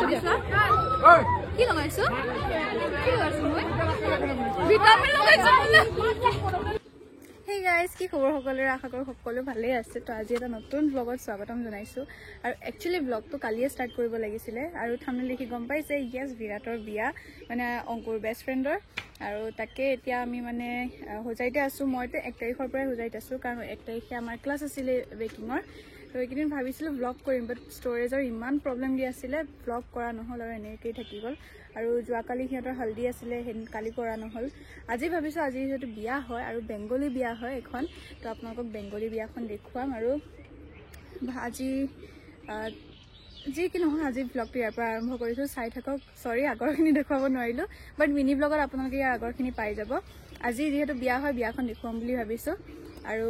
কি লগাইছো কি লগাইছো মই ভিটামিন লগাইছো Hey guys, কি খবৰ সকলোৰে আশা কৰো সকলো ভালে আছে তো আজি এটা নতুন ব্লগত স্বাগতম জনাইছো আৰু একচুয়ালি ব্লগটো কালিয়ে ষ্টাৰ্ট কৰিব লাগিছিলে আৰু থাম্বনেল দেখি গম পাইছে ইয়েস বিৰাটৰ বিয়া মানে অংকুৰ বেষ্ট ফ্ৰেণ্ডৰ আৰু তাকে এতিয়া আমি মানে হোজাইতে আছো মইতে 1 তাৰিখৰ পৰা হোজাইত আছো কাৰণ 1 তাৰিখে আমাৰ ক্লাছ আছিল বেকিংৰ তো এইদিন ভাবিছিলো ব্লগ কৰিম বাট ষ্টৰেজৰ ইমান প্ৰবলেম দি আছিল ব্লগ কৰা নহল আৰু এনেকৈ থাকি গল আৰু যোৱাকালি হিহঁতৰ হলদি আছিল কালি কৰা নহল আজি ভাবিছো আজি যেটো বিয়া হয় আৰু বেংগলী বিয়া হয় এখন তো আপোনালোকক বেংগলী বিয়াখন দেখুৱাম আৰু আজি যি কি নহয় আজি ব্লগটো ইয়াৰ পৰা আৰম্ভ কৰিছো চাই থাকক সৰি আগৰখিনি দেখুৱাব নোৱাৰিলো বাট মিনি ব্লগত আপোনালোকে ইয়াৰ আগৰখিনি পাই যাব আজি যেটো বিয়া হয় বিয়াখন দেখুৱাম বুলি ভাবিছো আৰু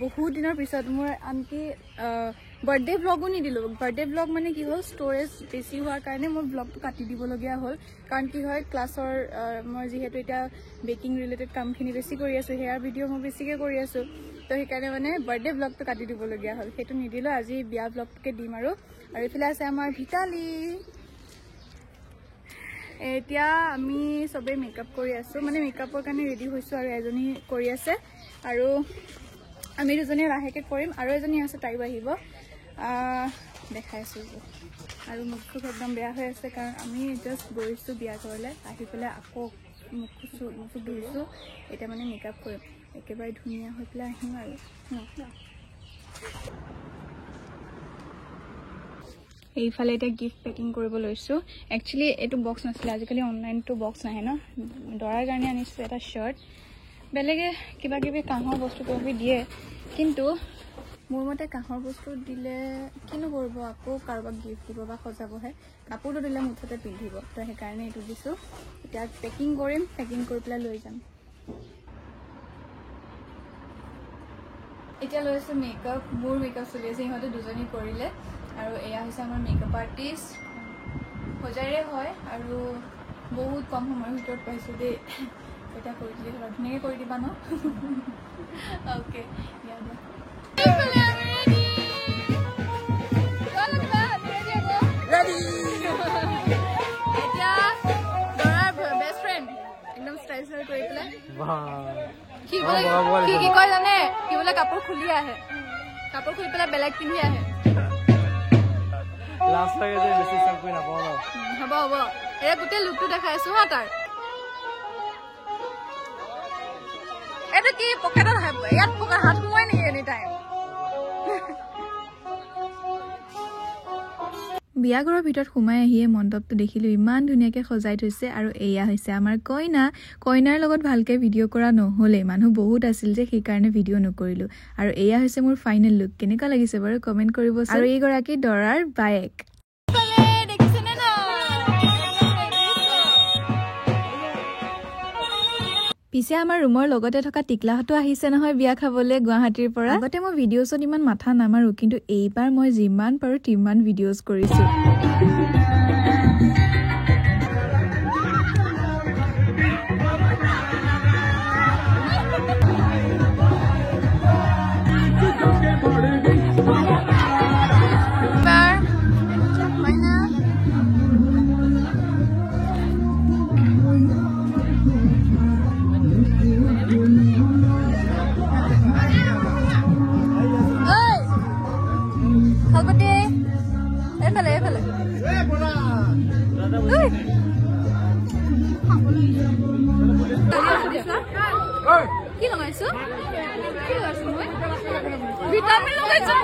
বহুত দিনৰ পিছত মোৰ আনকি বাৰ্থডে ব্লগো নিদিলো বাৰ্থডে ব্লগ মানে কি হ'ল ষ্টৰেজ বেছি হোৱাৰ কাৰণে মই ব্লগটো কাটি দিবলগীয়া হ'ল কাৰণ কি হয় ক্লাছৰ মই যেহেতু এটা বেকিং ৰিলেটেড কামখিনি বেছি কৰি আছো হেয়াৰ ভিডিঅ' মই বেছিকৈ কৰি আছো তো সেইকাৰণে মানে বাৰ্থডে ব্লগটো কাটি দিবলগীয়া হ'ল সেইটো নিদিলো আজি বিয়া ব্লগটোকে দিম আৰু এইফালে আছে আমাৰ ভিটালি এতিয়া আমি সবে মেকআপ কৰি আছো মানে মেকআপৰ কাৰণে ৰেডি হৈছো আৰু এজনী কৰি আছে আৰু আমি দুজনী লাহেকে কৰিম আৰু এজনী আছে তাইও আহিব দেখাই আছো আৰু মুখটো একদম বেয়া হৈ আছে কাৰণ আমি জাস্ট গৈছো বিয়া ঘৰলৈ আহি পেলাই আকৌ মুখটো ধুইছো এটা মানে মেকআপ কৰিম একেবাৰে ধুনীয়া হৈ পেলাই আহিম আৰু এইফালে এটা গিফট পেকিং কৰিব লৈছো একচুয়ালি এটো বক্স নাছিলে আজিকালি অনলাইনটো বক্স নাহে ন দৰাৰ কাৰণে আনিছো এটা শাৰ্ট বেলেগে কিবা কিবি কাঁহৰ বস্তু কিবি দিয়ে কিন্তু মোৰ মতে কাঁহৰ বস্তু দিলে কিনো কৰিব আকৌ কাৰোবাক গিফট দিব বা সজাবহে কাপোৰটো দিলে মুঠতে পিন্ধিব তো সেইকাৰণে এইটো দিছো এতিয়া পেকিং কৰিম পেকিং কৰি পেলাই লৈ যাম এতিয়া লৈছো মেকআপ মোৰ মেকআপ চলি আছে ইহঁতে দুজনী কৰিলে আৰু এয়া হৈছে আমাৰ মেকআপ আৰ্টিষ্ট হোজাইৰে হয় আৰু বহুত কম সময়ৰ ভিতৰত পাইছো দেই এটা কৰি দিলে ধুনীয়াকৈ কৰি দিবা ন ওকে কি কয় জানে কি বোলে কাপোৰ খুলি আহে কাপোৰ খুলি পেলাই বেলেগ পিন্ধি আহে হ'ব হ'ব এয়া গোটেই লুকটো দেখাই আছো হা তাৰ এটা কি পকেটত ইয়াত পকেট হাত সোমাই নেকি এনি টাইম বিয়া ঘৰৰ ভিতৰত সোমাই আহিয়ে মণ্ডপটো দেখিলো ইমান ধুনীয়াকৈ সজাই থৈছে আৰু এয়া হৈছে আমাৰ কইনাৰ লগত ভালকৈ ভিডিঅ' কৰা নহ'লে মানুহ বহুত আছিল যে সেইকাৰণে ভিডিঅ' নকৰিলো আৰু এয়া হৈছে মোৰ ফাইনেল লুক কেনেকুৱা লাগিছে বাৰু কমেণ্ট কৰিব আৰু এইগৰাকী দৰাৰ বায়েক পিছে আমাৰ ৰুমৰ লগতে থকা টিকলাহতো আহিছে নহয় বিয়া খাবলৈ গুৱাহাটীৰ পৰা আগতে মই ভিডিঅ'ছত ইমান মাথা নামাৰো কিন্তু এইবাৰ মই যিমান পাৰো তিমান ভিডিঅ'জ কৰিছো কি লগাইছো কি লগাইছো মই ভিটামিন লগাইছো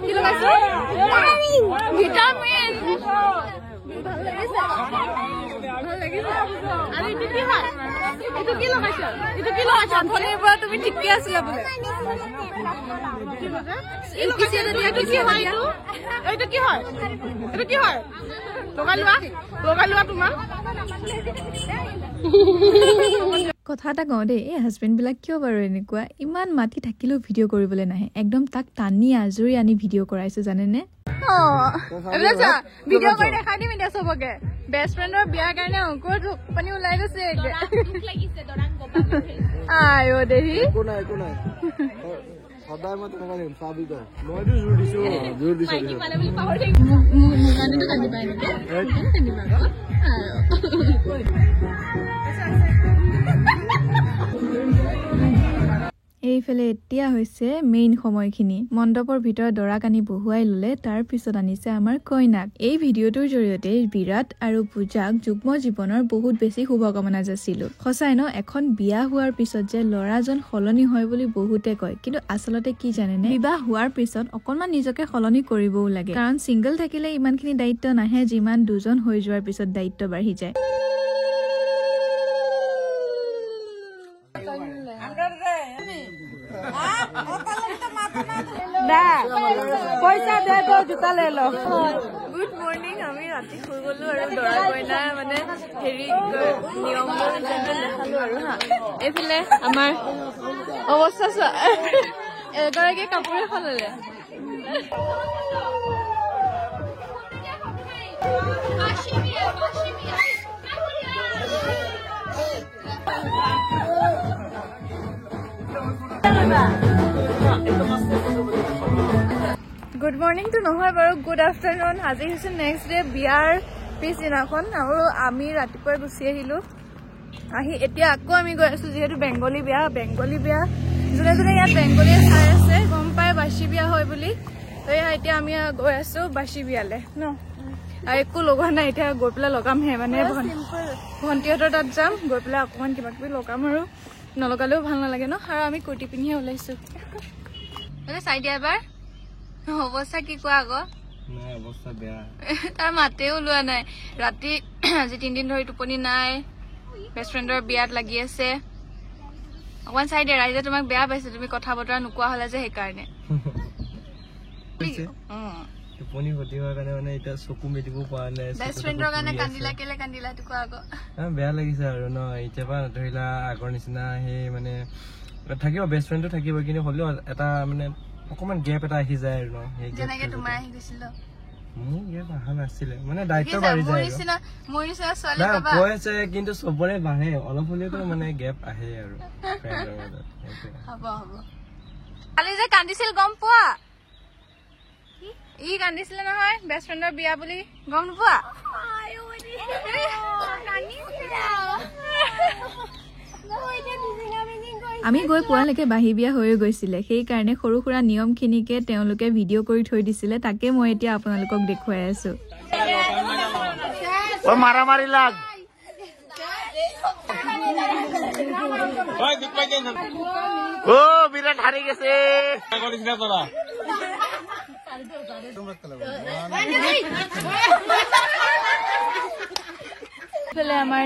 কি লগাইছো ভিটামিন ভাল লাগিছে আৰু এইটো কি হয় এইটো কি লগাইছো অথনিৰ পৰা তুমি ঠিকে আছিলা বোলে কথা এটা কওঁ দেই এই হাজবেণ্ড বিলাক কিয় বাৰু এনেকুৱা ইমান মাতি থাকিলেও ভিডিঅ' কৰিবলৈ নাহে একদম তাক টানি আজৰি আনি ভিডিঅ' কৰাইছো জানেনে ভিডিঅ' কৰি দেখাই দিম এতিয়া চবকে বেষ্ট ফ্ৰেণ্ডৰ বিয়াৰ কাৰণে অংকুৰ পানী ওলাই গৈছে আই দেহি সদায় মই তেনেকুৱা দিম চাবি তই মইতো জোৰ দিছো এইফালে এতিয়া হৈছে মেইন সময়খিনি মণ্ডপৰ ভিতৰত দৰা কানি বহুৱাই ললে তাৰ পিছত আনিছে আমাৰ কইনাক এই ভিডিঅ'টোৰ জৰিয়তে বিৰাট আৰু পূজাক যুগ্ম জীৱনৰ বহুত বেছি শুভকামনা যাচিলো সঁচাই ন এখন বিয়া হোৱাৰ পিছত যে ল'ৰাজন সলনি হয় বুলি বহুতে কয় কিন্তু আচলতে কি জানেনে বিবাহ হোৱাৰ পিছত অকনমান নিজকে সলনি কৰিবও লাগে কাৰণ সিংগল থাকিলে ইমানখিনি দায়িত্ব নাহে যিমান দুজন হৈ যোৱাৰ পিছত দায়িত্ব বাঢ়ি যায় पैसा दे दो जूता ले लो गुड मॉर्निंग আমি ৰাতি শুই গলো আৰু দৰা কইনা মানে হেৰি নিয়মবোৰ দেখালো আৰু হা এইফালে আমাৰ অৱস্থা চোৱা এগৰাকী কাপোৰ এখন ল'লে গুড মৰ্নিং তো নহয় বাৰু গুড আফটাৰনুন আজি হৈছে নেক্সট ডে বিয়াৰ পিছদিনাখন আৰু আমি ৰাতিপুৱাই গুচি আহিলো আহি এতিয়া আকৌ আমি গৈ আছো যিহেতু বেংগলী বিয়া যোনে যোনে ইয়াত বেংগলীয়ে চাই আছে গম পাই বাসী বিয়া হয় বুলি তো এতিয়া আমি গৈ আছো বাসী বিয়ালে ন আৰু একো লগোৱা নাই এতিয়া গৈ পেলাই লগামহে মানে ভণ্টিহঁতৰ তাত যাম গৈ পেলাই অকণমান কিবা কিবি লগাম আৰু নলগালেও ভাল নালাগে ন আৰু আমি কুৰ্তি পিন্ধিহে ওলাইছো চাই দিয়া এবাৰ অৱস্থা কি কোৱা আকৌ অৱস্থা বেয়া তাৰ মাতেও ওলোৱা নাই ৰাতি আজি 3 দিন ধৰি টোপনি নাই বেষ্ট ফ্ৰেণ্ডৰ বিয়াত লাগি আছে অকমান চাই দিয়া ৰাইজে তোমাক বেয়া পাইছে তুমি কথা বতৰা নোকোৱা হলে যে সেইকাৰণে টোপনি ক্ষতি হোৱাৰ কাৰণে মানে এতিয়া চকু মেলিব পৰা নাই বেষ্ট ফ্ৰেণ্ডৰ কাৰণে কান্দিলা কেলে কান্দিলা সেইটো কোৱা আকৌ বেয়া লাগিছে আৰু ন এতিয়া পৰা ধৰিলা আগৰ নিচিনা সেই মানে থাকিব বেষ্ট ফ্ৰেণ্ডটো থাকিব কিন্তু হ'লেও এটা মানে অকমান গেপ এটা আহি যায় আৰু ন যেনেকে তোমাৰ আহি গৈছিল মোৰ গেপ অহা নাছিলে মানে দায়িত্ব বাঢ়ি যায় মোৰ নিচিনা ছোৱালী পাবা কৈ আছে কিন্তু চবৰে বাঢ়ে অলপ হ'লেওতো মানে গেপ আহে আৰু ফ্ৰেণ্ডৰ মাজত হ'ব কালি যে কান্দিছিল গম পোৱা ই কান্দিছিলে নহয় বেষ্ট ফ্ৰেণ্ডৰ বিয়া বুলি গম নোপোৱা আমি গৈ পোৱালৈকে বাহি বিয়া হৈ গৈছিলে সেইকাৰণে সৰু সুৰা নিয়মখিনিকে তেওঁলোকে ভিডিঅ' কৰি থৈ দিছিলে তাকে মই এতিয়া আপোনালোকক দেখুৱাই আছো মাৰামাৰি লাগ বিৰাট হাৰি গৈছে এইফালে আমাৰ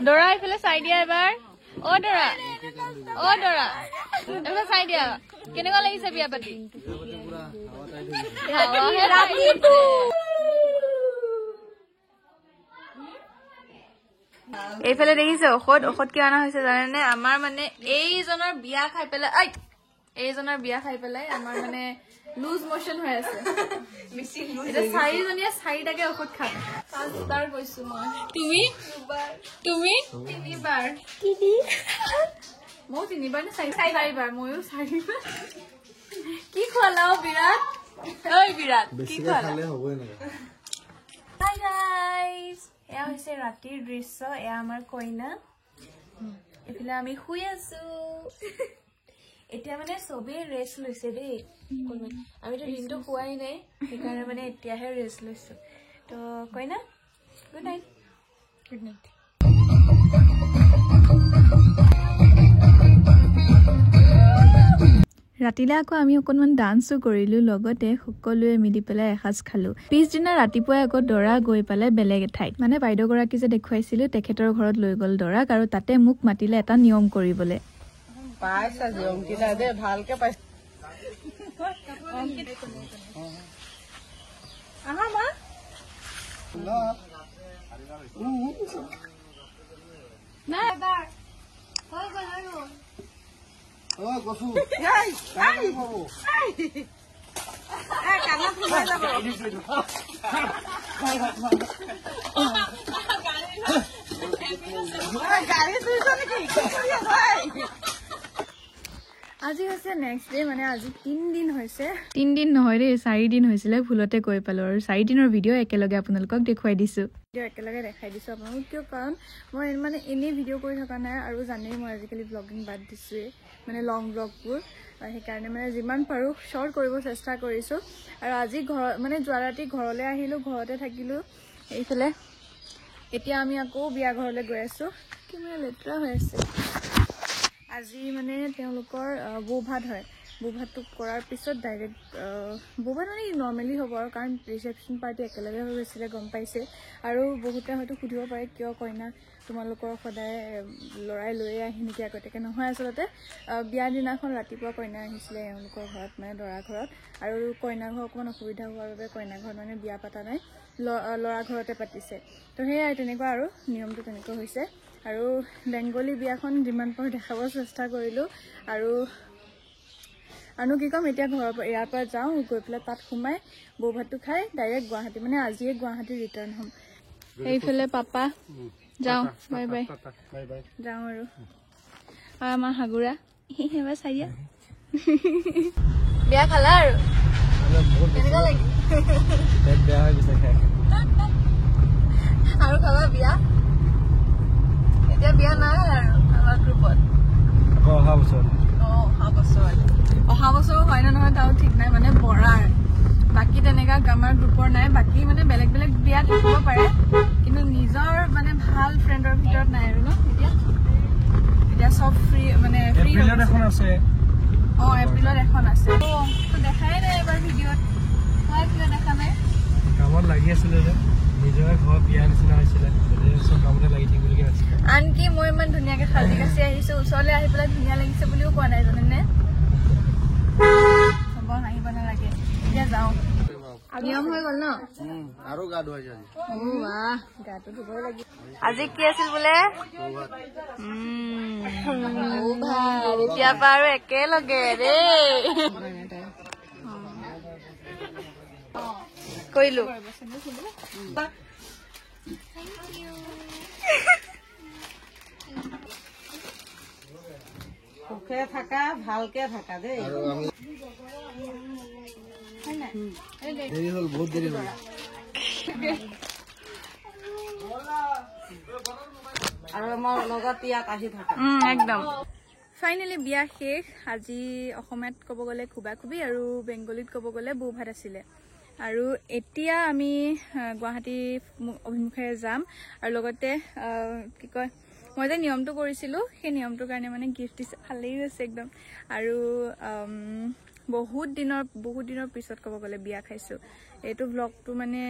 দৰা এইফালে চাই দিয়া এবাৰ অ দৰা এবাৰ চাই দিয়া কেনেকুৱা লাগিছে বিয়া পাতি এইফালে দেখিছে ঔষধ কিয় অনা হৈছে জানেনে আমাৰ মানে এইজনৰ বিয়া খাই পেলাই আমাৰ মানে লুজ মোচন হৈ আছে এতিয়া 4জনীয়ে 4টাকে ঔষধ খাম 5বাৰ কৈছো মই তুমি 3বাৰ মই 3বাৰ নে 4বাৰ ময়ো 4বাৰ কি খোৱালা বিৰাট কি খোৱালা হাই গাইজ এয়া হৈছে ৰাতিৰ দৃশ্য এয়া আমাৰ কইনা এইফালে আমি শুই আছো এতিয়া মানে চবেই ৰেষ্ট লৈছে দেই আমিতো দিনটো শুৱাই নাই সেইকাৰণে মানে এতিয়াহে ৰেষ্ট লৈছো তো কইনা গুড নাইট ৰাতিলে আকৌ আমি অকণমান ডান্সো কৰিলো লগতে সকলোৱে মিলি পেলাই এসাঁজ খালো পিছদিনা ৰাতিপুৱাই আকৌ দৰা গৈ পালে বেলেগ এঠাইত মানে বাইদেউগৰাকী যে দেখুৱাইছিলো তেখেতৰ ঘৰত লৈ গ'ল দৰাক আৰু তাতে মোক মাতিলে এটা নিয়ম কৰিবলৈ পাইছা যে অংকিতা দে ভালকে পাইছা আহা মা না এবাৰ হৈ গ'ল আৰু ও গছু এই বাবু এই কানা ফুলাই যাব গাড়ী তুইছ নেকি আজি হৈছে নেক্সট ডে মানে আজি 3 দিন হৈছে 3 দিন নহয় ৰে 4 দিন হৈছিলে ভুলতে কৈ পালো আৰু 4 দিনৰ ভিডিঅ' একেলগে আপোনালোকক দেখুৱাই দিছো একেলগে দেখাই দিছো আপোনালোকক কিয় কাৰণ মই মানে এনে ভিডিঅ' কৰি থকা নাই আৰু জানেই মই আজিকালি ব্লগিং বাদ দিছোৱে মানে লং ব্লগবোৰ সেইকাৰণে মানে যিমান পাৰো শৰ্ট কৰিব চেষ্টা কৰিছো আৰু আজি ঘৰ মানে যোৱা ৰাতি ঘৰলৈ আহিলো ঘৰতে থাকিলো এইফালে এতিয়া আমি আকৌ বিয়া ঘৰলৈ গৈ আছো কিমান লেটৰা হৈ আছে আজি মানে তেওঁলোকৰ বৌ ভাত হয় বৌ ভাতটো কৰাৰ পিছত ডাইৰেক্ট বৌ ভাত মানে নৰ্মেলি হ'ব আৰু কাৰণ ৰিচেপশ্যন পাৰ্টি একেলগে হৈ গৈছিলে গম পাইছে আৰু বহুতে হয়তো সুধিব পাৰে কিয় কইনা তোমালোকৰ সদায় লৰাই লৈ আহি নেকি আগতীয়াকৈ নহয় আচলতে বিয়াৰ দিনাখন ৰাতিপুৱা কইনা আহিছিলে এওঁলোকৰ ঘৰত মানে দৰা ঘৰত আৰু কইনা ঘৰ অকণমান অসুবিধা হোৱাৰ বাবে কইনা ঘৰত মানে বিয়া পতা নাই ল'ৰা ঘৰতে পাতিছে তো সেয়াই তেনেকুৱা আৰু নিয়মটো তেনেকুৱা হৈছে আৰু বেংগলী বিয়াখন যিমান পাৰোঁ দেখাব চেষ্টা কৰিলোঁ আৰু কি ক'ম এতিয়া ঘৰৰ পৰা ইয়াৰ পৰা যাওঁ গৈ পেলাই তাত সোমাই বৌ ভাতটো খাই ডাইৰেক্ট গুৱাহাটী মানে আজিয়ে গুৱাহাটী ৰিটাৰ্ণ হ'ম এইফালে পাপা যাওঁ বাই বাই যাওঁ আৰু আমাৰ হাগুৰা এবাৰ চাৰিয়া বিয়া খালা আৰু কেনেকুৱা লাগিল আৰু খাবা বিয়া এতিয়া বিয়া নাই আৰু আমাৰ গ্ৰুপত অহা বছৰ হয় নে নহয় তাও ঠিক নাই মানে বৰাৰ বাকী তেনেকা আমাৰ গ্ৰুপৰ নাই বাকী মানে বেলেগ বেলেগ বিয়া থাকিব পাৰে কিন্তু নিজৰ মানে ভাল ফ্ৰেণ্ডৰ ভিতৰত নাই আৰু ন এতিয়া চব ফ্ৰী মানে এপ্ৰিলত এখন আছে তো দেখাই নাই এবাৰ ভিডিঅ'ত হয় কিয় দেখা নাই কামত লাগি আছিলে যে নিজৰে ঘৰ বিয়া নিচিনা হৈছিলে চব কামতে লাগি থাকিবলগীয়া হৈছিলে আনকি মই ইমান ধুনীয়াকে সাজি কাচি আহিছো ওচৰলৈ আহি পেলাই ধুনীয়া লাগিছে বুলিও কোৱা নাই জানেনে হ'ব হাঁহিব নালাগে এতিয়া যাওঁ নিয়ম হৈ গ'ল ন আৰু গা ধুৱাইছে গাটো ধুবই লাগিব আজি কি আছিল বোলে এতিয়াৰ পৰা আৰু একেলগে দেই কৰিলো সুখে থাকা ভালকে থাকা দেই দেৰি হ'ল বহুত দেৰি হ'ল আৰু আমাৰ লগত ইয়াত আহি থাকা একদম ফাইনেলি বিয়া শেষ আজি অসমীয়াত ক'ব গ'লে খুবাখুবি আৰু বেংগলীত ক'ব গ'লে বৌ ভাত আছিলে আৰু এতিয়া আমি গুৱাহাটী অভিমুখেৰে যাম আৰু লগতে কি কয় মই যে নিয়মটো কৰিছিলোঁ সেই নিয়মটোৰ কাৰণে মানে গিফ্ট দিছে ভালেই হৈছে একদম আৰু বহুত দিনৰ পিছত ক'ব গ'লে বিয়া খাইছোঁ এইটো ব্লগটো মানে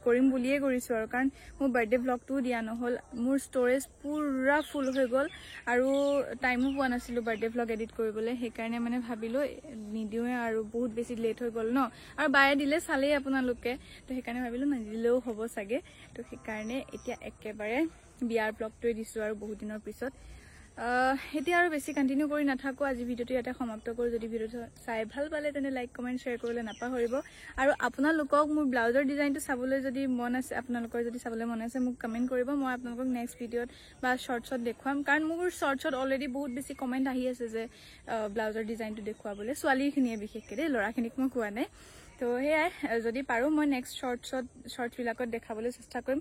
কৰিম বুলিয়ে কৰিছোঁ আৰু কাৰণ মোৰ বাৰ্থডে ব্লগটোও দিয়া নহ'ল মোৰ ষ্ট'ৰেজ পুৰা ফুল হৈ গ'ল আৰু টাইমো পোৱা নাছিলোঁ বাৰ্থডে ব্লগ এডিট কৰিবলৈ সেইকাৰণে মানে ভাবিলোঁ নিদিওঁৱে আৰু বহুত বেছি লেট হৈ গ'ল ন আৰু বায়ে দিলে চালেই আপোনালোকে তো সেইকাৰণে ভাবিলোঁ নিদিলেও হ'ব চাগে তো সেইকাৰণে এতিয়া একেবাৰে বিয়াৰ ব্লগটোৱে দিছোঁ আৰু বহুত দিনৰ পিছত এতিয়া আৰু বেছি কণ্টিনিউ কৰি নাথাকোঁ আজি ভিডিঅ'টো ইয়াতে সমাপ্ত কৰোঁ যদি ভিডিঅ'টো চাই ভাল পালে তেনে লাইক কমেণ্ট শ্বেয়াৰ কৰিবলৈ নাপাহৰিব আৰু আপোনালোকক মোৰ ব্লাউজৰ ডিজাইনটো চাবলৈ যদি মন আছে আপোনালোকৰ যদি চাবলৈ মন আছে মোক কমেণ্ট কৰিব মই আপোনালোকক নেক্সট ভিডিঅ'ত বা শ্বৰ্টছত দেখুৱাম কাৰণ মোৰ শ্বৰ্টছত অলৰেডি বহুত বেছি কমেণ্ট আহি আছে যে ব্লাউজৰ ডিজাইনটো দেখুৱাবলৈ ছোৱালীখিনিয়ে বিশেষকৈ দেই ল'ৰাখিনিক মই কোৱা নাই তো সেয়াই যদি পাৰোঁ মই নেক্সট শ্বৰ্টছবিলাকত দেখাবলৈ চেষ্টা কৰিম